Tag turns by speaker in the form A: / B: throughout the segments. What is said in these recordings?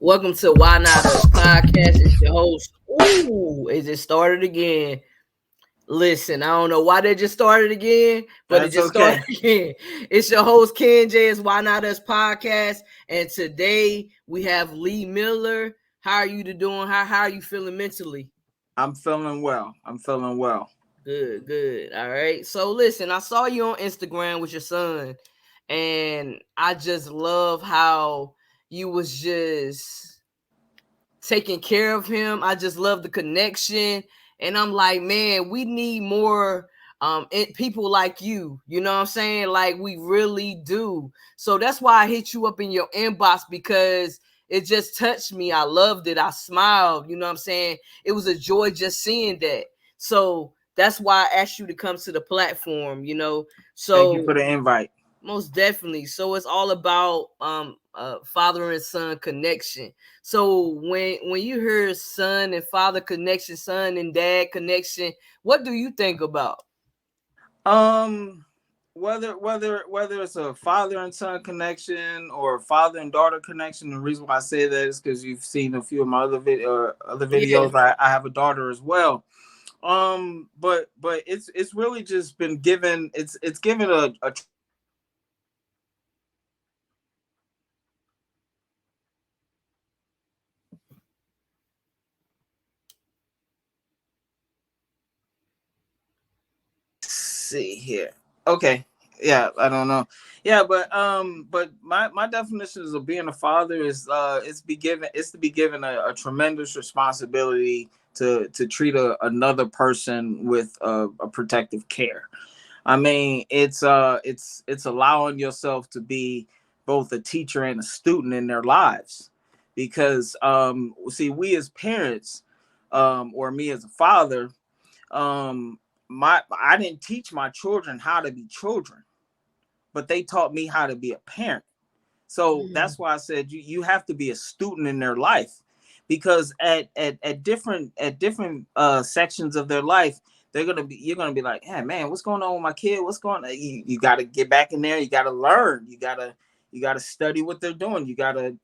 A: Welcome to Why Not Us podcast. It's your host. Ooh, it just started again. Listen, I don't know why they just started again, but it
B: That's
A: just started
B: okay.
A: again. It's your host, Ken J. It's Why Not Us podcast. And today we have Lee Miller. How are you doing? How are you feeling mentally?
B: I'm feeling well. I'm feeling well.
A: Good, good. All right. So listen, I saw you on Instagram with your son, and I just love how you was just taking care of him. I just love the connection. And I'm like, man, we need more people like you. You know what I'm saying? Like we really do. So that's why I hit you up in your inbox because it just touched me. I loved it. I smiled. You know what I'm saying? It was a joy just seeing that. So that's why I asked you to come to the platform, you know.
B: Thank you
A: So
B: for the invite.
A: most definitely. So it's all about father and son connection. So when you hear son and father connection, son and dad connection, what do you think about?
B: Um, whether it's a father and son connection or a father and daughter connection, the reason why I say that is because you've seen a few of my other
A: Yeah.
B: videos. I have a daughter as well. But it's really just been given. It's given a see here. Okay. Yeah, I don't know. Yeah, but my definitions of being a father is it's to be given a tremendous responsibility to treat another person with a protective care. I mean, it's allowing yourself to be both a teacher and a student in their lives, because see, we as parents, or me as a father, um my I didn't teach my children how to be children, but they taught me how to be a parent. So
A: Mm.
B: that's why I said you have to be a student in their life, because at different sections of their life, you're gonna be like, hey man, what's going on with my kid? What's going on? You got to get back in there. You got to learn. You got to study what they're doing. You got to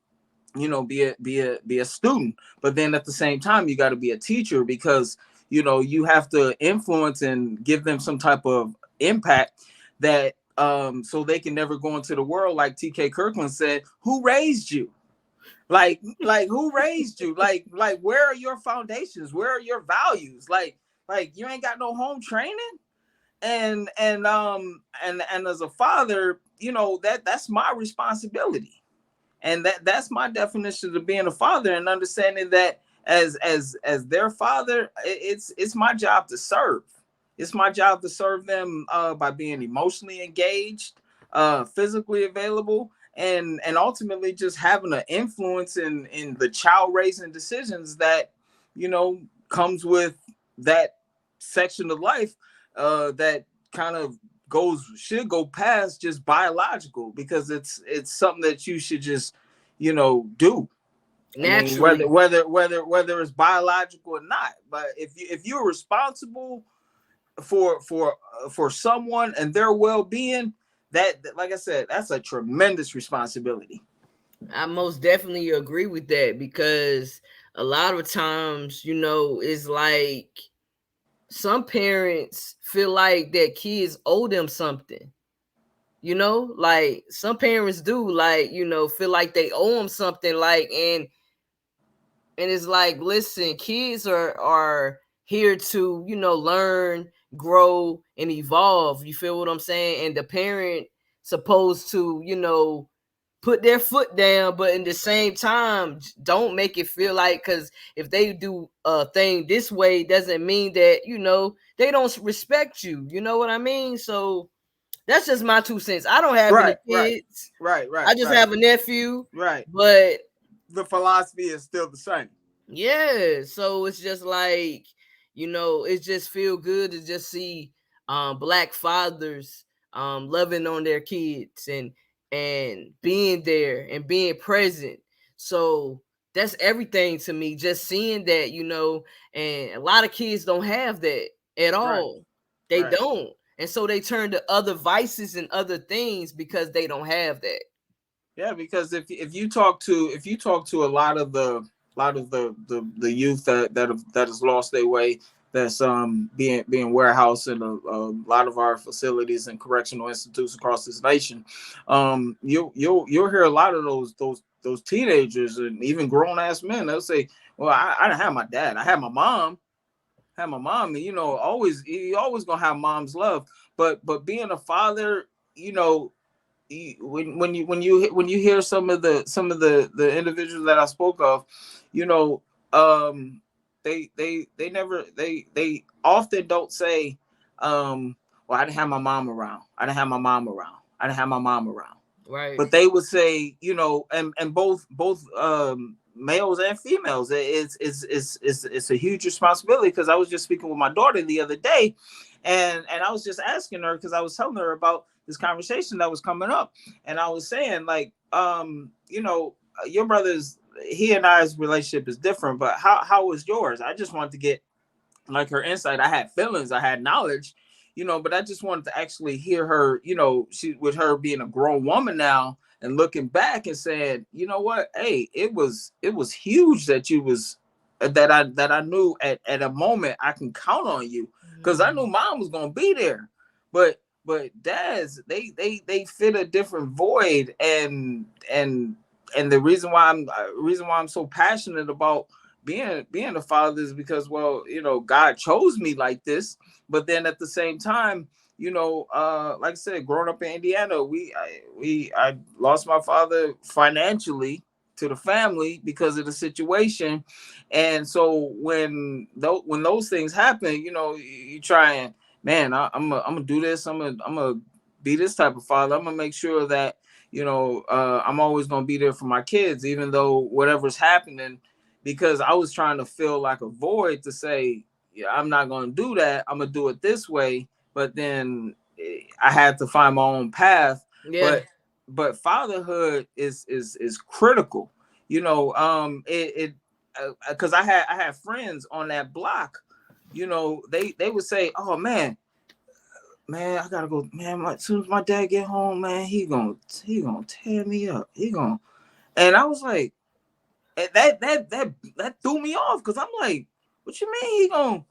B: be a student, but then at the same time you got to be a teacher, because you have to influence and give them some type of impact, that so they can never go into the world like TK Kirkland said, who raised you? Like who raised you? Like where are your foundations? Where are your values? Like you ain't got no home training. And as a father, that's my responsibility, and that's my definition of being a father, and understanding that as their father, it's my job to serve. It's my job to serve them, by being emotionally engaged, physically available, and ultimately just having an influence in the child raising decisions that you know comes with that section of life, that kind of should go past just biological, because it's something that you should just do. I mean,
A: Naturally.
B: whether it's biological or not, but if you're responsible for someone and their well-being, that, like I said, that's a tremendous responsibility.
A: I most definitely agree with that because a lot of times, it's like some parents feel like their kids owe them something. Like some parents do, like, feel like they owe them something, like, and it's like, listen, kids are here to, learn, grow, and evolve. You feel what I'm saying? And the parent supposed to, put their foot down, but in the same time, don't make it feel like, because if they do a thing this way, doesn't mean that, they don't respect you. You know what I mean? So that's just my 2 cents. I don't have any
B: Right, right,
A: kids.
B: right, right,
A: I just
B: right,
A: have a nephew.
B: right.
A: But
B: The philosophy is still the same.
A: yeah, so it's just like, it just feel good to just see black fathers loving on their kids and being there and being present. So that's everything to me, just seeing that, and a lot of kids don't have that at
B: Right,
A: all. They
B: right.
A: don't. And so they turn to other vices and other things because they don't have that.
B: Yeah, because if you talk to a lot of the youth that has lost their way, that's being warehoused in a lot of our facilities and correctional institutes across this nation, you'll hear a lot of those teenagers and even grown ass men. They'll say, "Well, I didn't have my dad. I had my mom." Had my mom, and always you always gonna have mom's love, but being a father, you know, when you hear some of the individuals that I spoke of, you know, they never they often don't say, well, I didn't have my mom around. I didn't have my mom around. I didn't have my mom around.
A: Right.
B: But they would say, and both males and females, it's a huge responsibility, because I was just speaking with my daughter the other day, and I was just asking her, because I was telling her about this conversation that was coming up, and I was saying, like, your brother's, he and I's relationship is different, but how was yours? I just wanted to get like her insight. I had feelings, I had knowledge, but I just wanted to actually hear her, she, with her being a grown woman now and looking back and saying, you know what, hey, it was huge that you was that I knew at a moment I can count on you, because I knew mom was gonna be there, but dads, they fit a different void, and the reason why I'm so passionate about being a father is because, well, God chose me like this. But then at the same time, like I said, growing up in Indiana, I lost my father financially to the family because of the situation. And so when those things happen, you try and, man, I'm gonna do this. I'm gonna be this type of father. I'm gonna make sure that I'm always gonna be there for my kids, even though whatever's happening, because I was trying to fill like a void to say, yeah, I'm not going to do that. I'm going to do it this way. But then I had to find my own path.
A: Yeah.
B: But fatherhood is critical. It because I had friends on that block. They would say, "Oh man, I gotta go, man. As soon as my dad get home, man, he gonna tear me up. He gonna," and I was like, and that threw me off, because I'm like, what you mean he gonna?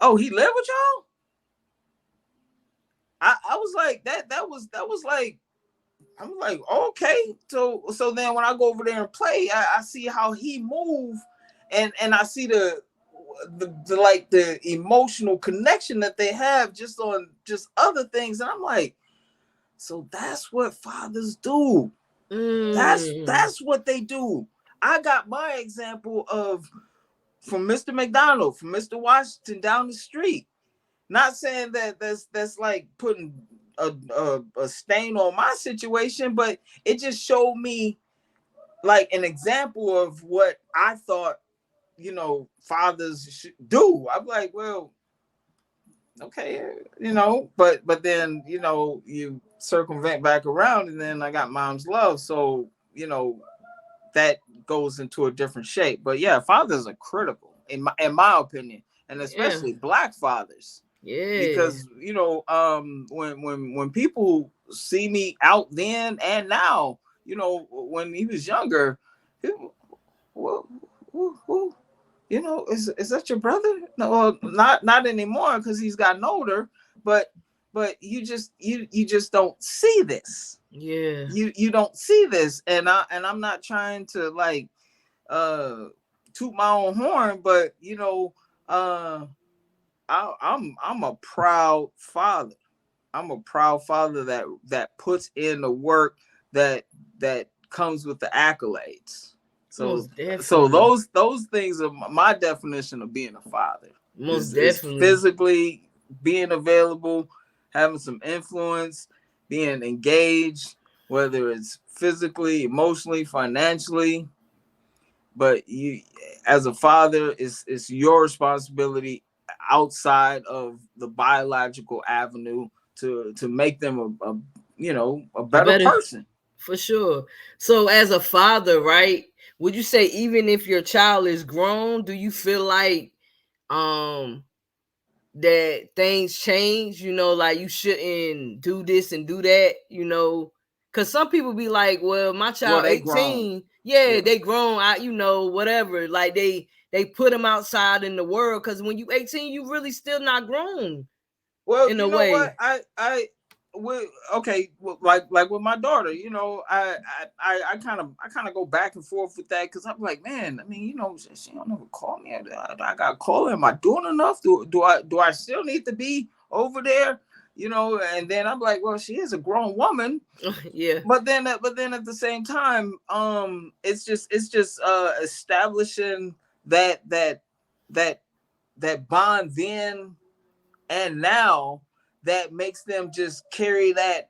B: Oh, he live with y'all? I was like, that was like, I'm like, okay. So then when I go over there and play, I see how he move, and I see the emotional connection that they have just on just other things, and I'm like, so that's what fathers do. That's what they do. I got my example from Mr. McDonald, from Mr. Washington down the street. Not saying that that's like putting a stain on my situation, but it just showed me like an example of what I thought, fathers should do. I'm like, well, okay, but then you circumvent back around, and then I got mom's love, so that goes into a different shape. But yeah, fathers are critical in my opinion, and especially Black fathers.
A: Yeah.
B: Because when people see me out then and now, when he was younger, people, who, is that your brother? No, not anymore, because he's gotten older. But you just don't see this.
A: Yeah.
B: You don't see this, and I'm not trying to like toot my own horn, but I'm a proud father. I'm a proud father that puts in the work that comes with the accolades. So those things are my definition of being a father.
A: Most definitely.
B: Physically being available, having some influence, being engaged, whether it's physically, emotionally, financially. But you, as a father, it's your responsibility outside of the biological avenue to make them a better person.
A: For sure. So as a father, right, would you say even if your child is grown, do you feel like that things change, like you shouldn't do this and do that, Because some people be like, well, my child
B: they
A: 18,
B: grown.
A: yeah, they grown out, whatever. Like they put them outside in the world. Because when you 18, you really still not grown.
B: Well,
A: in
B: you
A: a
B: know
A: way.
B: what? Okay, like with my daughter, I kind of go back and forth with that because I'm like, man, I mean, she don't ever call me. I got to call her. Am I doing enough? Do I still need to be over there? And then I'm like, well, she is a grown woman.
A: Yeah.
B: But then at the same time, it's just establishing that bond then and now that makes them just carry that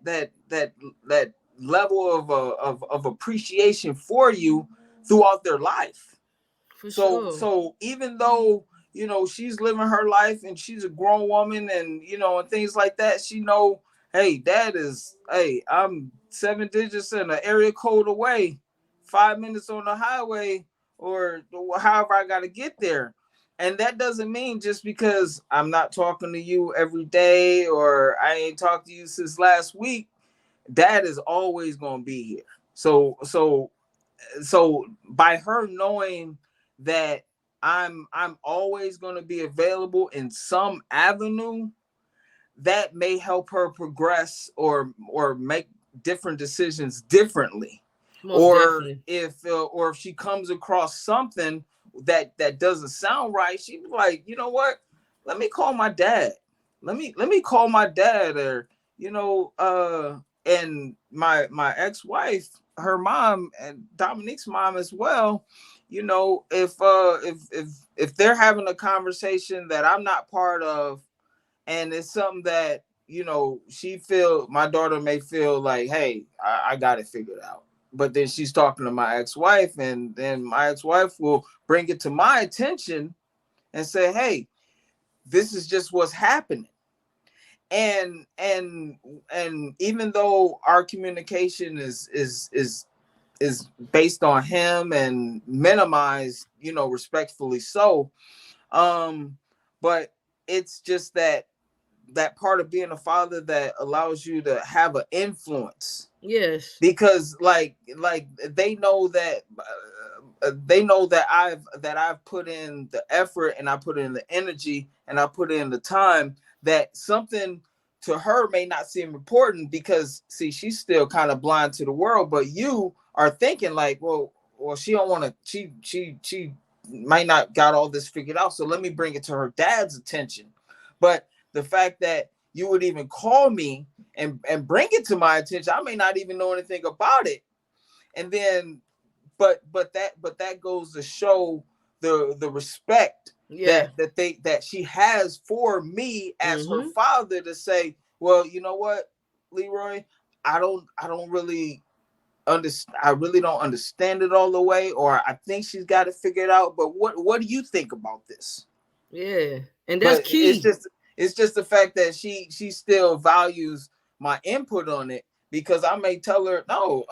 B: level of appreciation for you throughout their life. So even though she's living her life and she's a grown woman and and things like that, she know, hey, I'm 7 digits and an area code away, 5 minutes on the highway, or however I got to get there. And that doesn't mean just because I'm not talking to you every day or I ain't talked to you since last week, Dad is always going to be here. So by her knowing that I'm always going to be available in some avenue, that may help her progress or make different decisions differently. Or if she comes across something that doesn't sound right, she'd be like, you know what? Let me call my dad. Let me call my dad, or and my ex-wife, her mom, and Dominique's mom as well. If they're having a conversation that I'm not part of, and it's something that my daughter may feel like, hey, I got it figured out. But then she's talking to my ex-wife, and then my ex-wife will bring it to my attention and say, hey, this is just what's happening. And even though our communication is based on him and minimized, respectfully so, but it's just that part of being a father that allows you to have an influence.
A: Yes.
B: Because like they know that I've put in the effort, and I put in the energy, and I put in the time, that something to her may not seem important because, see, she's still kind of blind to the world, but you are thinking like, well, she don't want to, she might not got all this figured out, so let me bring it to her dad's attention. But the fact that you would even call me and bring it to my attention, I may not even know anything about it. And then, but that goes to show the respect that she has for me as her father, to say, well, you know what, Leroy, I really don't understand it all the way, or I think she's got it figured out. But what do you think about this?
A: Yeah, and that's key.
B: It's just the fact that she still values my input on it, because I may tell her, no,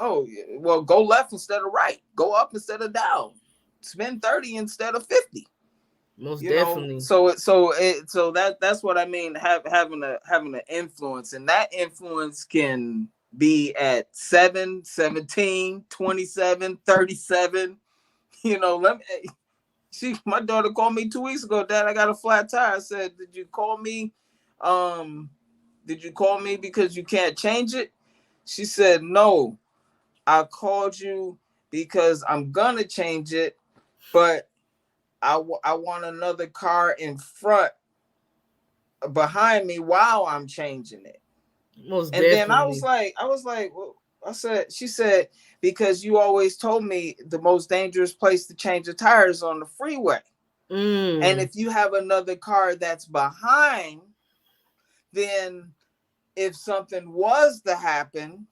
B: well, go left instead of right, go up instead of down, spend 30 instead of 50.
A: Most definitely.
B: So that's what I mean, having an influence, and that influence can be at 7, 17, 27, 37. My daughter called me 2 weeks ago. Dad, I got a flat tire. I said, did you call me? Did you call me because you can't change it? She said, no, I called you because I'm gonna change it, but I want another car in front behind me while I'm changing it.
A: Most definitely.
B: Then I was like, well, she said, because you always told me the most dangerous place to change the tires on the freeway. And if you have another car that's behind, then if something was to happen,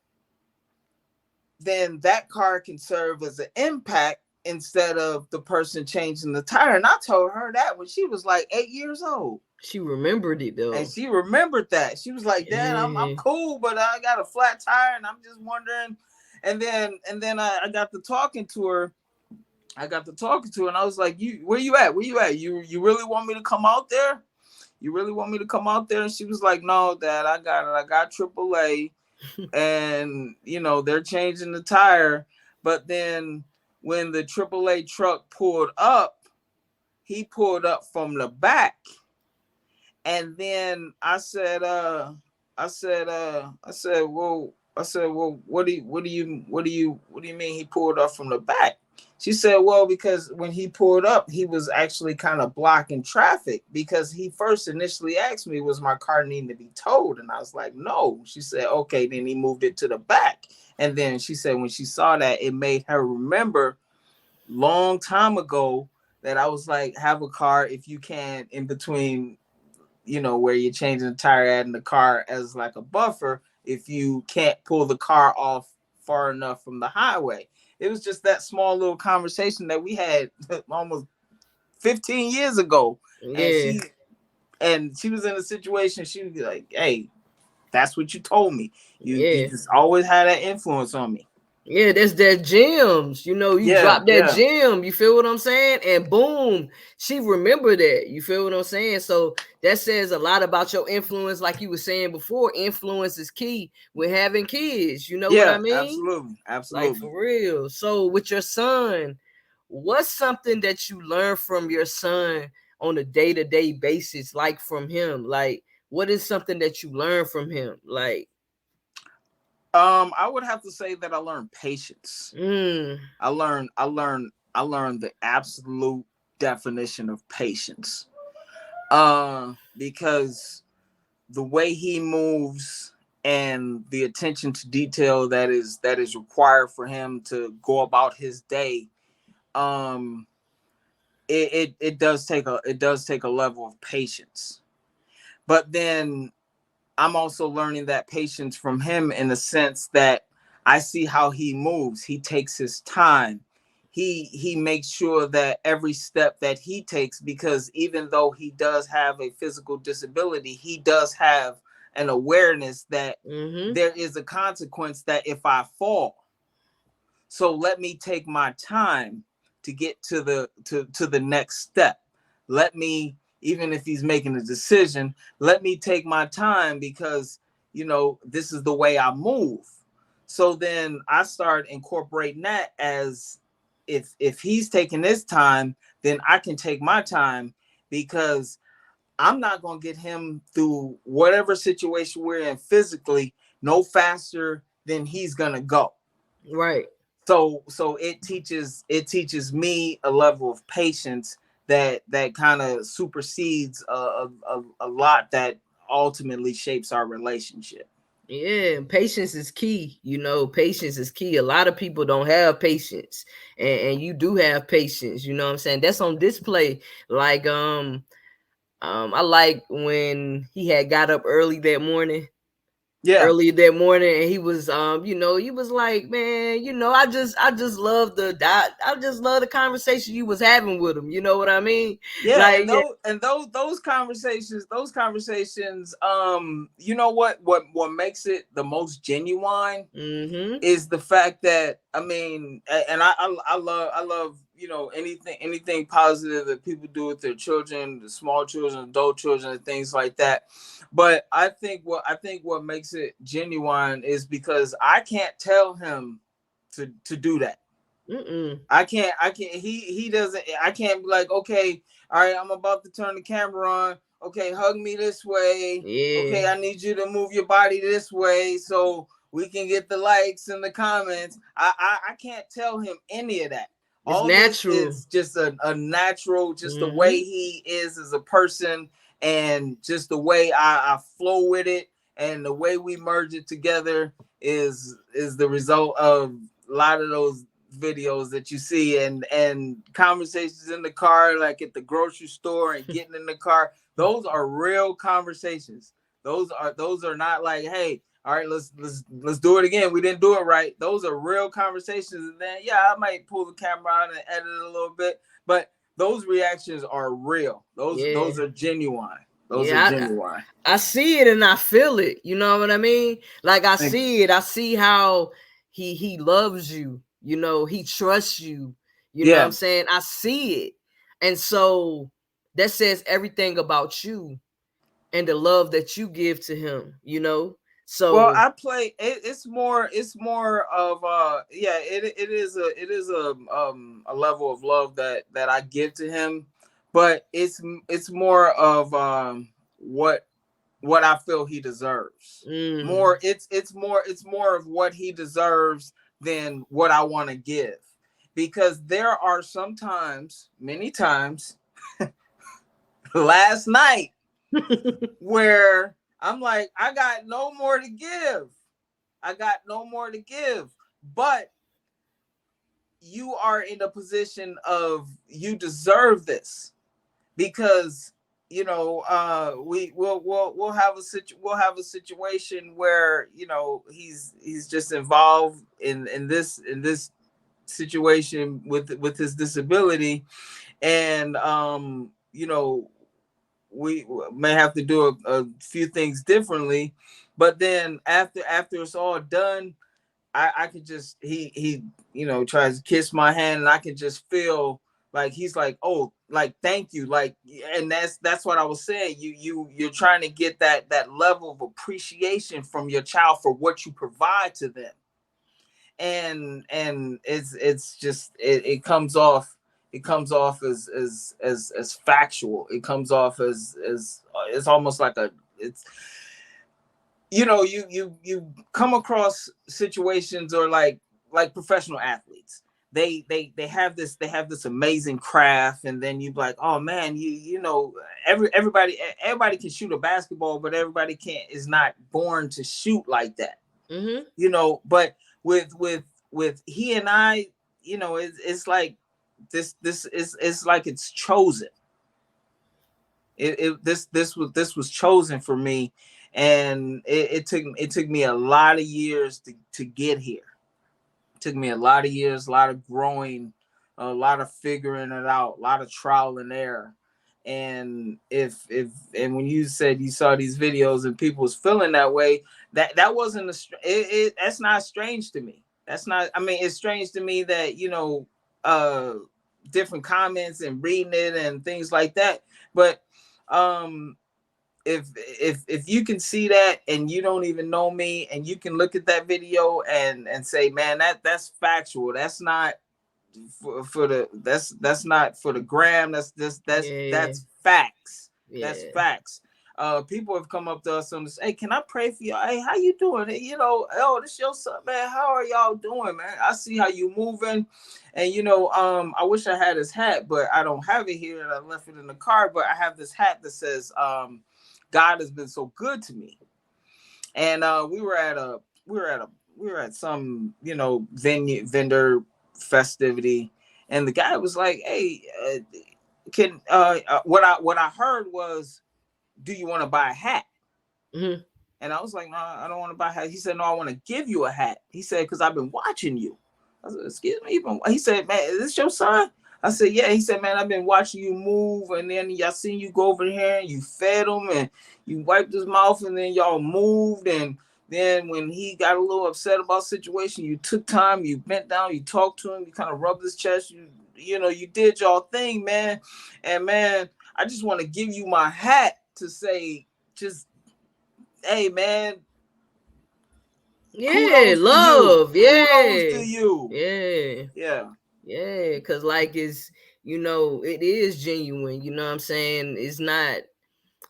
B: then that car can serve as an impact instead of the person changing the tire. And I told her that when she was like 8 years old.
A: She remembered it though.
B: And she remembered that. She was like, Dad, I'm cool, but I got a flat tire and I'm just wondering. And then I got to talking to her. And I was like, where you at? You really want me to come out there? And she was like, no, Dad, I got it. I got AAA. and they're changing the tire. But then when the AAA truck pulled up, he pulled up from the back, and then well, what do you mean he pulled up from the back? She said, well, because when he pulled up, he was actually kind of blocking traffic, because he first initially asked me, was my car needing to be towed? And I was like, no. She said, okay, then he moved it to the back. And then she said when she saw that, it made her remember long time ago that I was like, have a car if you can in between, where you're changing the tire at in the car, as like a buffer if you can't pull the car off far enough from the highway. It was just that small little conversation that we had almost 15 years ago.
A: Yeah.
B: And she was in a situation, she would be like, hey, that's what you told me. You
A: Yeah.
B: just always had that influence on me.
A: Yeah, that's that gems. You drop that gem. You feel what I'm saying? And boom, she remembered that. You feel what I'm saying? So that says a lot about your influence. Like you were saying before, influence is key with having kids. You know what I mean?
B: Absolutely.
A: Like for real. So with your son, what's something that you learn from your son on a day-to-day basis, like from him? Like, what is something that you learn from him? Like,
B: I would have to say that I learned patience.
A: mm.
B: I learned the absolute definition of patience. Because the way he moves and the attention to detail that is required for him to go about his day, it does take a level of patience. But then I'm also learning that patience from him in the sense that I see how he moves. He takes his time. He makes sure that every step that he takes, because even though he does have a physical disability, he does have an awareness that there is a consequence that if I fall. So let me take my time to get to the next step. Let me, even if he's making a decision, let me take my time, because this is the way I move. So then I start incorporating that as, if he's taking his time, then I can take my time, because I'm not going to get him through whatever situation we're in physically no faster than he's going to go.
A: Right.
B: So it teaches me a level of patience that kind of supersedes a lot that ultimately shapes our relationship.
A: Yeah, patience is key. Patience is key. A lot of people don't have patience, and you do have patience. You know what I'm saying? That's on display. Like I like when he had got up early that morning. Early that morning, and he was he was like, man, I just love the conversation you was having with him. You know what I mean?
B: Yeah,
A: Like,
B: those conversations, you know what makes it the most genuine is the fact that, I mean, and I love anything positive that people do with their children, the small children, adult children, and things like that. But I think what makes it genuine is because I can't tell him to do that. I can't. He doesn't. I can't be like, okay, all right, I'm about to turn the camera on. Okay, hug me this way.
A: Yeah.
B: Okay, I need you to move your body this way so we can get the likes and the comments. I can't tell him any of that.
A: It's
B: All
A: natural.
B: this is just a natural, just the way he is as a person, and just the way I flow with it, and the way we merge it together is the result of a lot of those videos that you see, and conversations in the car, like at the grocery store and getting in the car. Those are real conversations. Those are not like, hey, all right, let's do it again. We didn't do it right. Those are real conversations. And then I might pull the camera out and edit it a little bit, but those reactions are real. Those are genuine. Those are genuine.
A: I see it and I feel it. You know what I mean? Like, I see it. I see how he loves you. He trusts you. You know what I'm saying? I see it. And so that says everything about you and the love that you give to him.
B: Well,
A: So
B: I play it, it's more of yeah, it is a level of love that I give to him, but it's more of what I feel he deserves. More it's more of what he deserves than what I want to give. Because there are sometimes, many times, last night where I'm like, I got no more to give. I got no more to give. But you are in a position of you deserve this because we'll have a situation where he's just involved in this situation with his disability, and we may have to do a few things differently, but then after it's all done, I could just he tries to kiss my hand, and I can just feel like he's like, oh, like, thank you, like, and that's what I was saying. You're trying to get that level of appreciation from your child for what you provide to them, and it's just it comes off as factual. It comes off as it's almost like it's you come across situations, or like professional athletes. They have this amazing craft, and then you be like, oh man, everybody can shoot a basketball, but everybody is not born to shoot like that. But with he and I, it's like this is like it's chosen. This was chosen for me, and it took me a lot of years to get here. It took me a lot of years, a lot of growing, a lot of figuring it out, a lot of trial and error. And and when you said you saw these videos and people was feeling that way, that wasn't that's not strange to me. That's not, I mean, it's strange to me that different comments and reading it and things like that. But if you can see that and you don't even know me, and you can look at that video and say, man, that's factual. That's not for the that's not for the gram. That's facts.
A: Yeah.
B: That's facts. People have come up to us and say, hey, can I pray for you? Hey, how you doing? Oh, this your son, man. How are y'all doing, man? I see how you moving. And I wish I had his hat, but I don't have it here, and I left it in the car. But I have this hat that says God has been so good to me. And we were at some vendor festivity, and the guy was like, hey, can what I heard was, do you want to buy a hat? And I was like, no, I don't want to buy a hat. He said, no, I want to give you a hat. He said, because I've been watching you. I said, excuse me? He said, man, is this your son? I said, yeah. He said, man, I've been watching you move, and then y'all seen you go over here and you fed him and you wiped his mouth, and then y'all moved. And then when he got a little upset about the situation, you took time, you bent down, you talked to him, you kind of rubbed his chest, you did y'all thing, man. And man, I just want to give you my hat to say, just, hey, man.
A: Yeah, love. Yeah.
B: Kudos to you.
A: Yeah.
B: Yeah.
A: Yeah, because like it is genuine, you know what I'm saying? It's not,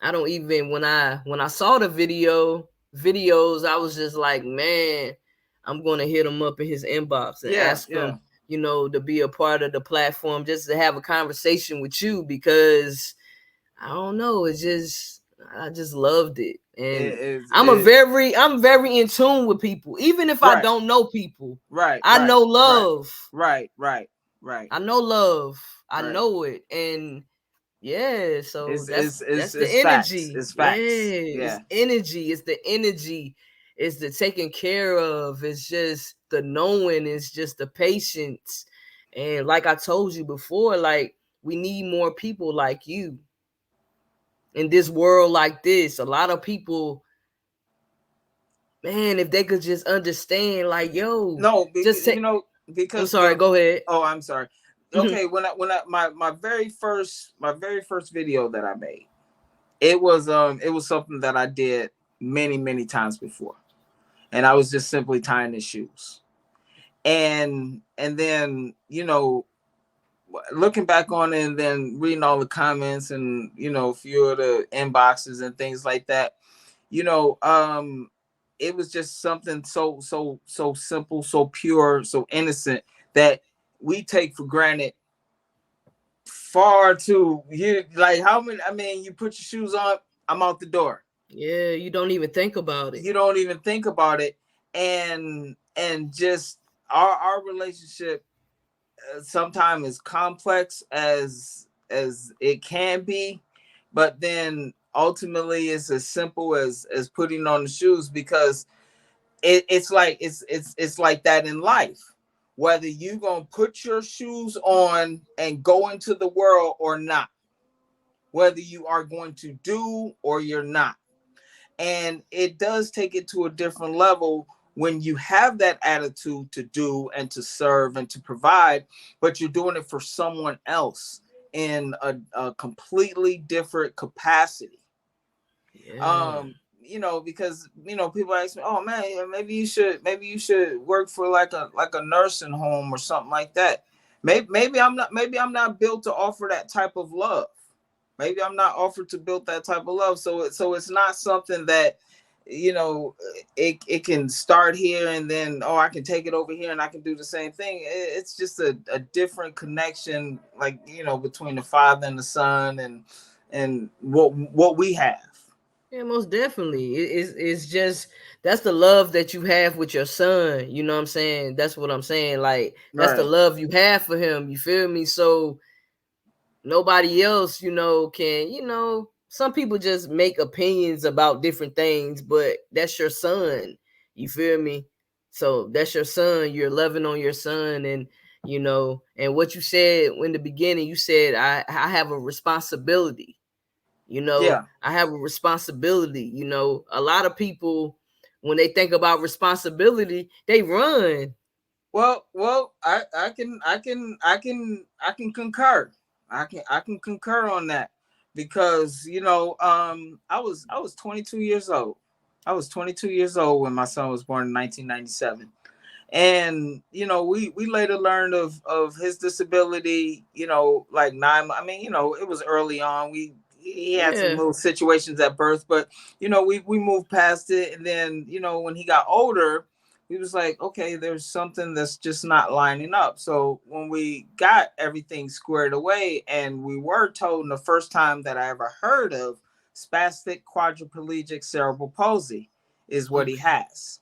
A: I don't even, when I saw the videos, I was just like, man, I'm gonna hit him up in his inbox and ask him, to be a part of the platform, just to have a conversation with you, because I don't know, I just loved it. And I'm very in tune with people, even if I don't know people. I know love.
B: Right.
A: I know love. I know it. And yeah, so that's the energy.
B: It's facts.
A: It's energy. It's the energy. It's the taking care of. It's just the knowing. It's just the patience. And like I told you before, like, we need more people like you in this world like this. A lot of people, man, if they could just understand, like, yo,
B: no,
A: just
B: because
A: I'm sorry, go ahead.
B: Oh, I'm sorry. Okay, when I my very first video that I made, it was something that I did many times before. and I was just simply tying his shoes. And then, you know, looking back on it and then reading all the comments and, you know, a few of the inboxes and things like that, you know, it was just something so simple, so pure, so innocent that we take for granted far too. You like how many, I mean, you put your shoes on, I'm out the door.
A: Yeah, you don't even think about it.
B: You don't even think about it. And just our relationship sometimes as complex as it can be, but then ultimately it's as simple as putting on the shoes, because it's like it's like that in life. Whether you gonna put your shoes on and go into the world or not, whether you are going to do or you're not. And it does take it to a different level when you have that attitude to do and to serve and to provide, but you're doing it for someone else in a completely different capacity.
A: Yeah.
B: You know, because, you know, people ask me, oh man, maybe you should work for like a nursing home or something like that. Maybe I'm not built to offer that type of love. Maybe I'm not offered to build that type of love. So it's not something that, you know, it can start here and then, oh, I can take it over here and I can do the same thing. It's just a different connection, like, you know, between the father and the son, and what we have.
A: Yeah, most definitely. It's just that's the love that you have with your son. You know what I'm saying? That's what I'm saying. Like that's the
B: Right.
A: love you have for him. You feel me? So nobody else, can, some people just make opinions about different things, but that's your son. You feel me? So that's your son. You're loving on your son, and what you said in the beginning, you said I have a responsibility.
B: Yeah.
A: I have a responsibility. A lot of people, when they think about responsibility, they run.
B: Well, I can concur. I can concur on that, because, you know, I was 22 years old. I was 22 years old when my son was born in 1997. And, you know, we later learned of his disability, you know, like I mean, you know, it was early on. He had some
A: Yeah.
B: little situations at birth, but, you know, we moved past it. And then, you know, when he got older, we was like, okay, there's something that's just not lining up. So when we got everything squared away, and we were told the first time that I ever heard of spastic quadriplegic cerebral palsy is what he
A: Okay.
B: has.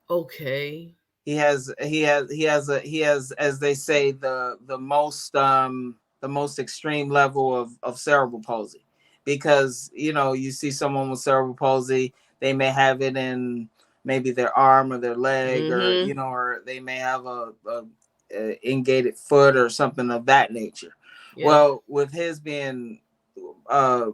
A: Okay.
B: He has, as they say, the most extreme level of cerebral palsy, because, you know, you see someone with cerebral palsy, they may have it in maybe their arm or their leg, or, you
A: Mm-hmm.
B: know, or they may have a elongated foot or something of that nature.
A: Yeah.
B: Well, with his being uh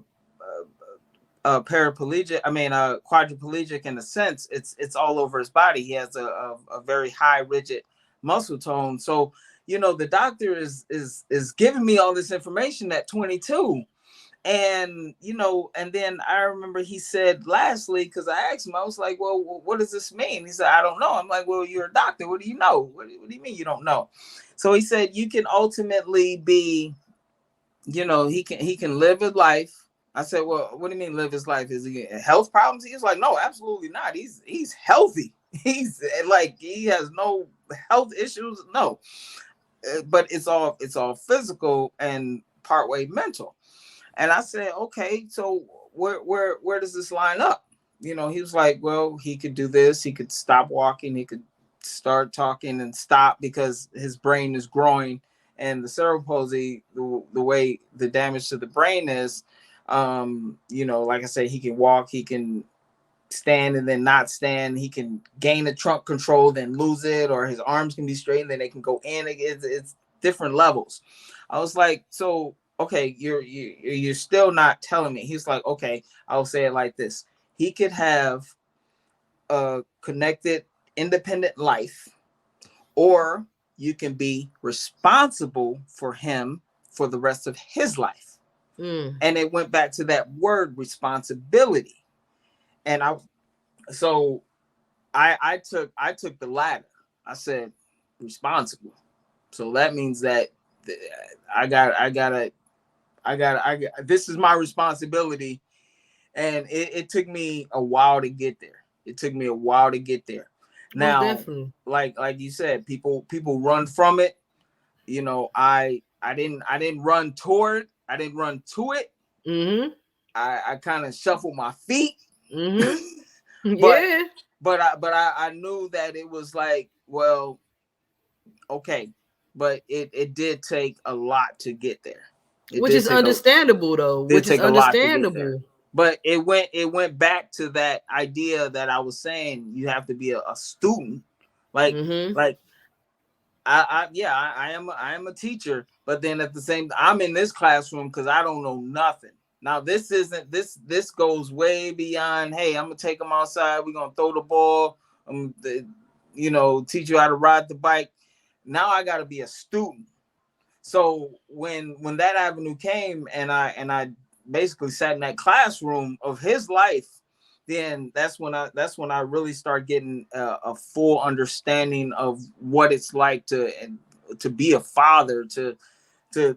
B: paraplegic, I mean quadriplegic, in a sense, it's all over his body. He has a very high rigid muscle tone. So, you know, the doctor is giving me all this information at 22. And, you know, and then I remember he said, lastly, because I asked him, I was like, well, what does this mean? He said, I don't know. I'm like, well, you're a doctor, what do you know? What do you mean you don't know? So he said, you can ultimately be, you know, he can live his life. I said, well, what do you mean live his life? Is he health problems? He was like, no, absolutely not. He's healthy. He's like, he has no health issues. No, but it's all physical and partway mental. And I said, okay, so where does this line up? You know, he was like, well, he could do this. He could stop walking. He could start talking and stop, because his brain is growing. And the cerebral palsy, the way the damage to the brain is, you know, like I said, he can walk, he can stand and then not stand. He can gain a trunk control, then lose it, or his arms can be straight and then they can go in. It's different levels. I was like, so okay, you're still not telling me. He's like, okay, I'll say it like this: he could have a connected, independent life, or you can be responsible for him for the rest of his life.
A: Mm.
B: And it went back to that word responsibility. And so I took the latter. I said responsible. So that means that this is my responsibility. And it took me a while to get there.
A: Most
B: Now,
A: definitely.
B: like you said, people run from it. You know, I didn't run toward. I didn't run to it.
A: Mm-hmm.
B: I kind of shuffled my feet.
A: Mm-hmm.
B: but
A: Yeah.
B: I knew that it was like, well, okay, but it did take a lot to get there. It
A: Which
B: did
A: is
B: take a
A: understandable though.
B: did
A: Which is
B: take a lot to get there.
A: understandable.
B: But it went back to that idea that I was saying, you have to be a student. Like
A: Mm-hmm.
B: like I am a teacher, but then at the same time, I'm in this classroom because I don't know nothing. Now this goes way beyond, hey, I'm gonna take them outside, we're gonna throw the ball, teach you how to ride the bike. Now I gotta be a student. So when that avenue came, and I basically sat in that classroom of his life, then that's when I really start getting a full understanding of what it's like to be a father. To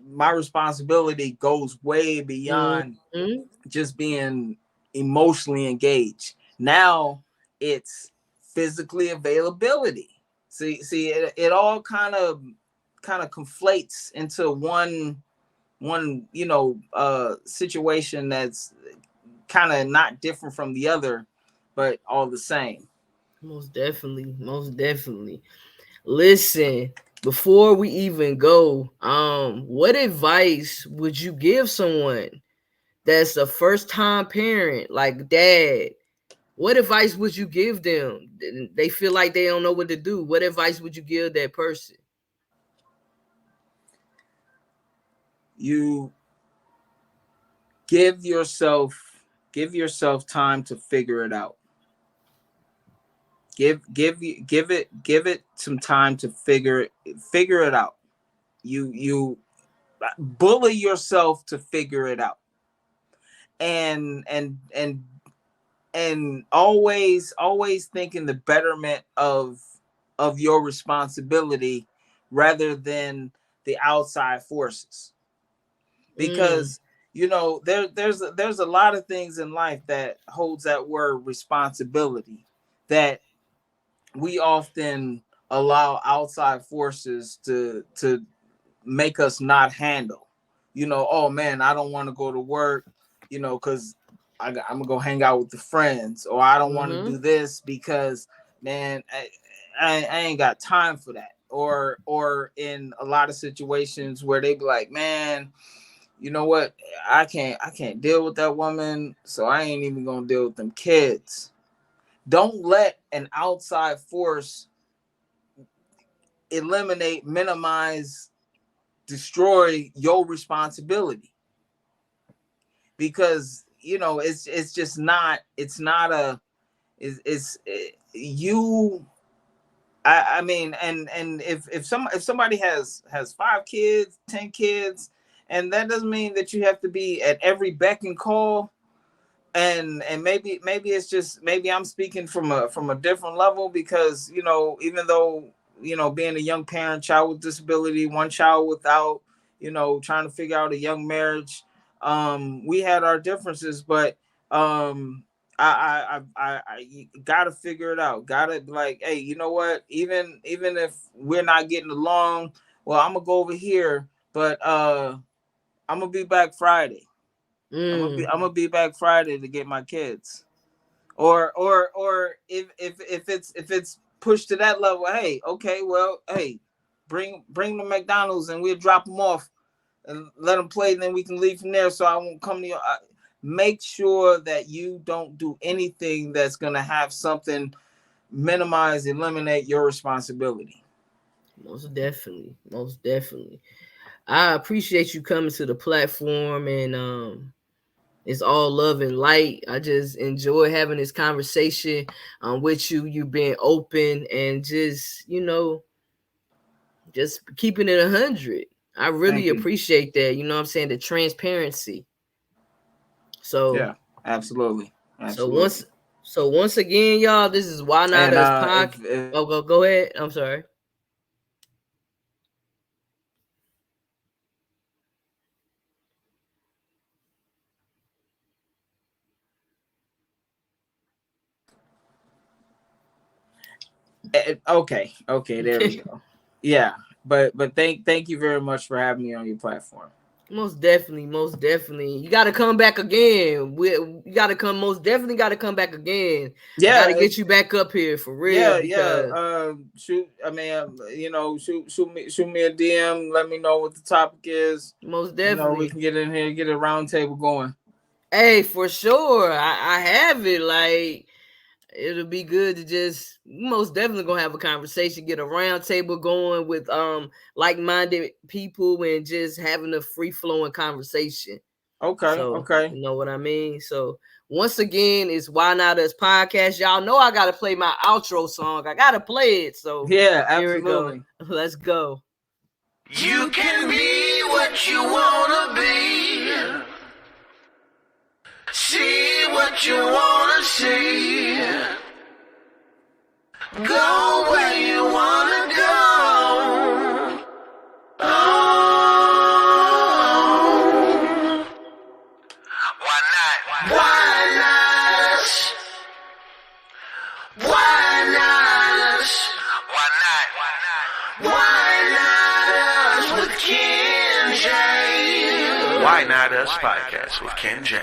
B: my responsibility goes way beyond
A: Mm-hmm.
B: just being emotionally engaged. Now it's physically availability. See, it all kind of conflates into one situation that's kind of not different from the other, but all the same.
A: Most definitely. Most definitely. Listen, before we even go, what advice would you give someone that's a first time parent, like dad? What advice would you give them? They feel like they don't know what to do. What advice would you give that person?
B: You give yourself time to figure it out. Give it some time to figure it out. You bully yourself to figure it out. And always thinking the betterment of your responsibility rather than the outside forces.
A: Mm,
B: Because there's a lot of things in life that holds that word responsibility that we often allow outside forces to make us not handle. Oh man, I don't want to go to work, because I'm gonna go hang out with the friends, or I don't want to
A: mm-hmm.
B: do this because, man, I ain't got time for that. Or in a lot of situations where they be like, man, you know what, I can't deal with that woman, so I ain't even gonna deal with them kids. Don't let an outside force eliminate, minimize, destroy your responsibility. Because it's just not, it's not a, it's you. I mean, and if somebody has 5 kids, 10 kids, and that doesn't mean that you have to be at every beck and call. And maybe it's just, maybe I'm speaking from a different level, because even though being a young parent, child with disability, one child without, trying to figure out a young marriage, we had our differences, but I gotta figure it out. Gotta be like, hey, you know what? Even if we're not getting along, well, I'm gonna go over here, but I'm gonna be back Friday.
A: Mm.
B: I'm gonna be back Friday to get my kids. Or if it's pushed to that level, hey, okay, well, hey, bring the McDonald's and we'll drop them off and let them play, and then we can leave from there. So I won't come to you. Make sure that you don't do anything that's gonna have something minimize, eliminate your responsibility.
A: Most definitely. Most definitely. I appreciate you coming to the platform, and it's all love and light. I just enjoy having this conversation with you. You being open and just just keeping it 100. I
B: Thank
A: really
B: you.
A: appreciate that. You know what I'm saying? The transparency. So
B: Yeah, absolutely,
A: so once
B: absolutely.
A: So once again, y'all, this is Why Not Us podcast. Oh, go ahead. I'm sorry.
B: Okay, there we go. Yeah, but thank you very much for having me on your platform.
A: Most definitely. You got to come back again. You got to come. Most definitely got to come back again.
B: Yeah,
A: got to get you back up here for real.
B: Shoot. I mean, shoot me a DM. Let me know what the topic is.
A: Most definitely,
B: we can get in here, get a round table going.
A: Hey, for sure. I have it. Like, it'll be good to just most definitely gonna have a conversation, get a round table going with like-minded people and just having a free-flowing conversation.
B: Okay.
A: You know what I mean? So once again, it's Why Not Us podcast. Y'all know I gotta play my outro song. I gotta play it. So
B: yeah, absolutely.
A: Here we go. Let's go.
C: You can be what you wanna be. See what you wanna see. Go where you wanna go. Oh. Why not? Why not us? Why not us? Why not? Why not us with Ken J? Why Not Us podcast with Ken J.